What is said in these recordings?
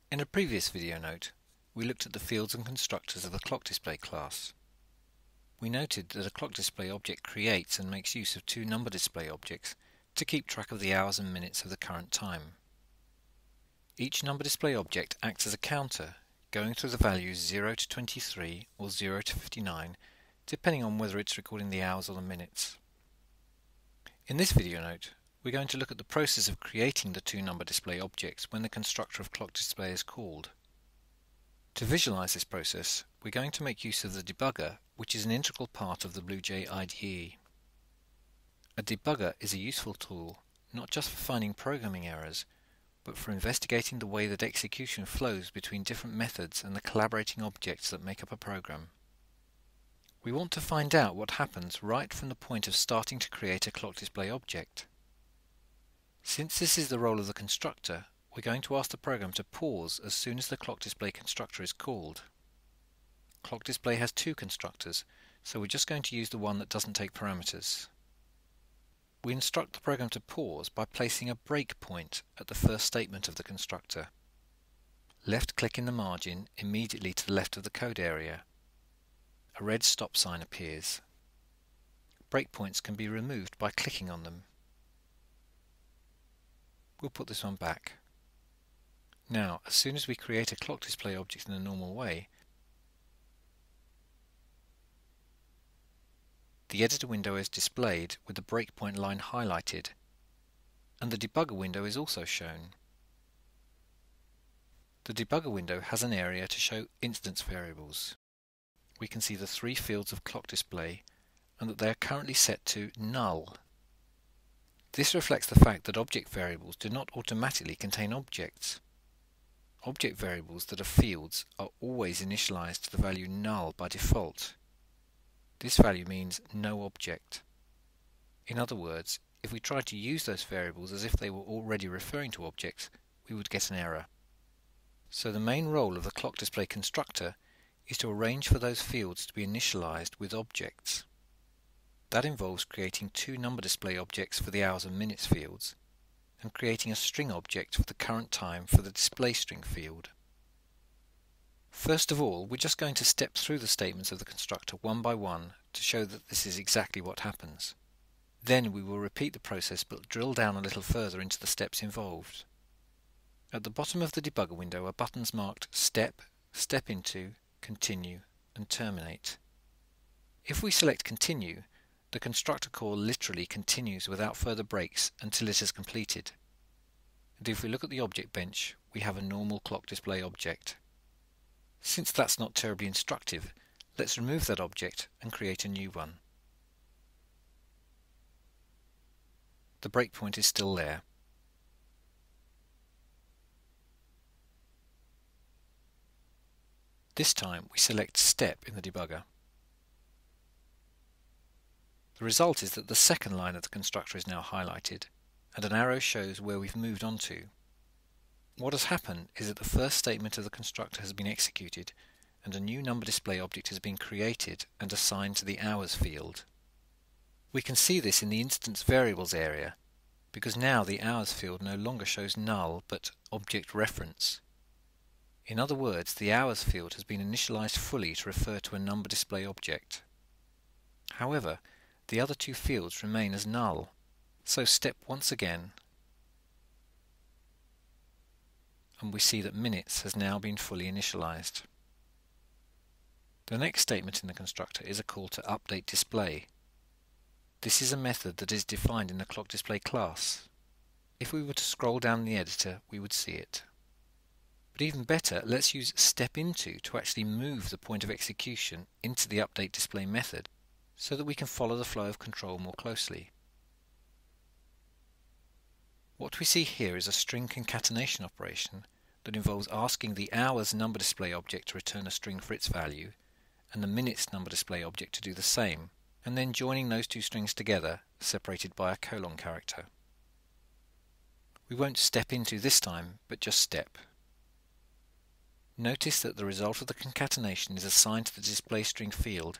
In a previous video note, we looked at the fields and constructors of the clockDisplay class. We noted that a clockDisplay object creates and makes use of two number-display objects to keep track of the hours and minutes of the current time. Each number-display object acts as a counter, going through the values 0 to 23 or 0 to 59, depending on whether it's recording the hours or the minutes. In this video note, we're going to look at the process of creating the two number display objects when the constructor of clockDisplay is called. To visualize this process, we're going to make use of the debugger, which is an integral part of the BlueJ IDE. A debugger is a useful tool, not just for finding programming errors, but for investigating the way that execution flows between different methods and the collaborating objects that make up a program. We want to find out what happens right from the point of starting to create a clockDisplay object. Since this is the role of the constructor, we're going to ask the program to pause as soon as the clockDisplay constructor is called. clockDisplay has two constructors, so we're just going to use the one that doesn't take parameters. We instruct the program to pause by placing a breakpoint at the first statement of the constructor. Left-click in the margin immediately to the left of the code area. A red stop sign appears. Breakpoints can be removed by clicking on them. We'll put this one back. Now, as soon as we create a clockDisplay object in a normal way, the editor window is displayed with the breakpoint line highlighted, and the debugger window is also shown. The debugger window has an area to show instance variables. We can see the three fields of clockDisplay and that they are currently set to null. This reflects the fact that object variables do not automatically contain objects. Object variables that are fields are always initialized to the value null by default. This value means no object. In other words, if we tried to use those variables as if they were already referring to objects, we would get an error. So the main role of the clockDisplay constructor is to arrange for those fields to be initialized with objects. That involves creating two number display objects for the hours and minutes fields, and creating a string object for the current time for the display string field. First of all, we're just going to step through the statements of the constructor one by one to show that this is exactly what happens. Then we will repeat the process but drill down a little further into the steps involved. At the bottom of the debugger window are buttons marked Step, Step Into, Continue and Terminate. If we select Continue, the constructor call literally continues without further breaks until it is completed. And if we look at the object bench, we have a normal clockDisplay object. Since that's not terribly instructive, let's remove that object and create a new one. The breakpoint is still there. This time we select Step in the debugger. The result is that the second line of the constructor is now highlighted, and an arrow shows where we've moved on to. What has happened is that the first statement of the constructor has been executed, and a new number display object has been created and assigned to the hours field. We can see this in the instance variables area, because now the hours field no longer shows null but object reference. In other words, the hours field has been initialized fully to refer to a number display object. However, the other two fields remain as null, so step once again, and we see that minutes has now been fully initialized. The next statement in the constructor is a call to update display. This is a method that is defined in the clockDisplay class. If we were to scroll down the editor, we would see it. But even better, let's use step into to actually move the point of execution into the update display method, so that we can follow the flow of control more closely. What we see here is a string concatenation operation that involves asking the hours number display object to return a string for its value, and the minutes number display object to do the same, and then joining those two strings together, separated by a colon character. We won't step into this time, but just step. Notice that the result of the concatenation is assigned to the display string field,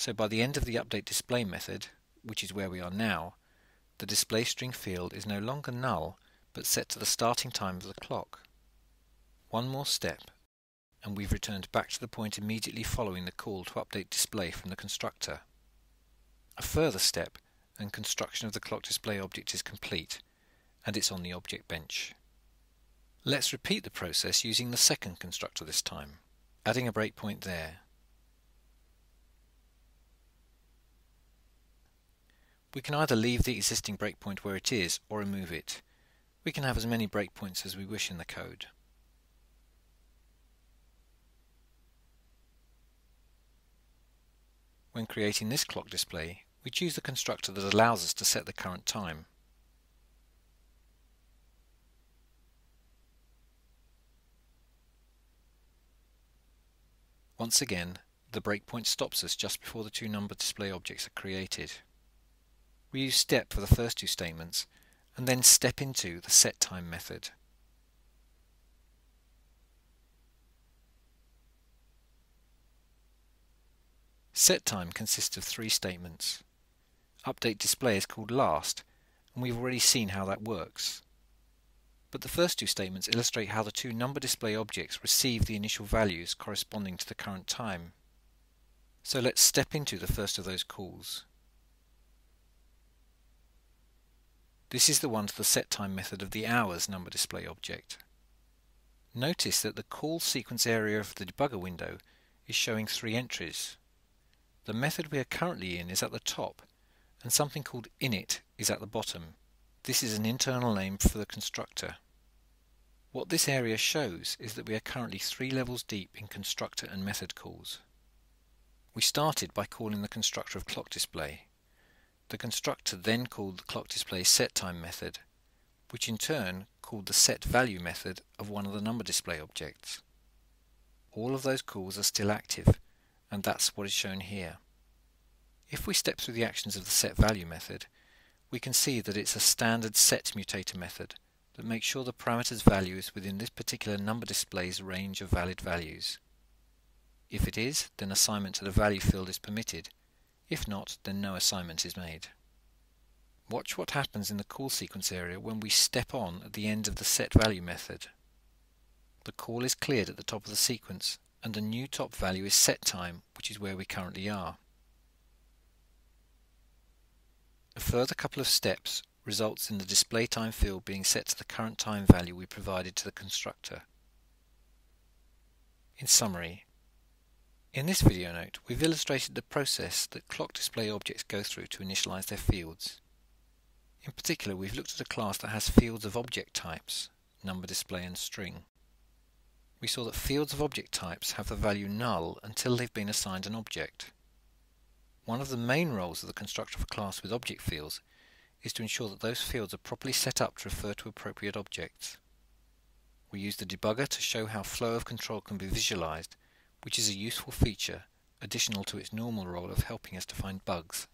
so by the end of the update display method, which is where we are now, the display string field is no longer null but set to the starting time of the clock. One more step, and we've returned back to the point immediately following the call to update display from the constructor. A further step, and construction of the clock display object is complete, and it's on the object bench. Let's repeat the process using the second constructor this time, adding a breakpoint there. We can either leave the existing breakpoint where it is or remove it. We can have as many breakpoints as we wish in the code. When creating this clock display, we choose the constructor that allows us to set the current time. Once again, the breakpoint stops us just before the two number display objects are created. We use step for the first two statements, and then step into the setTime method. SetTime consists of three statements. Update display is called last, and we've already seen how that works. But the first two statements illustrate how the two number display objects receive the initial values corresponding to the current time. So let's step into the first of those calls. This is the one to the setTime method of the hours number display object. Notice that the call sequence area of the debugger window is showing three entries. The method we are currently in is at the top, and something called init is at the bottom. This is an internal name for the constructor. What this area shows is that we are currently 3 levels deep in constructor and method calls. We started by calling the constructor of clock display. The constructor then called the clock display setTime method, which in turn called the setValue method of one of the number display objects. All of those calls are still active, and that's what is shown here. If we step through the actions of the setValue method, we can see that it's a standard setMutator method that makes sure the parameter's value is within this particular number display's range of valid values. If it is, then assignment to the value field is permitted. If not, then no assignment is made. Watch what happens in the call sequence area when we step on at the end of the setValue method. The call is cleared at the top of the sequence, and the new top value is setTime, which is where we currently are. A further couple of steps results in the display time field being set to the current time value we provided to the constructor. In summary, in this video note we've illustrated the process that clock display objects go through to initialize their fields. In particular, we've looked at a class that has fields of object types, number display and string. We saw that fields of object types have the value null until they've been assigned an object. One of the main roles of the constructor of a class with object fields is to ensure that those fields are properly set up to refer to appropriate objects. We use the debugger to show how flow of control can be visualized, which is a useful feature additional to its normal role of helping us to find bugs.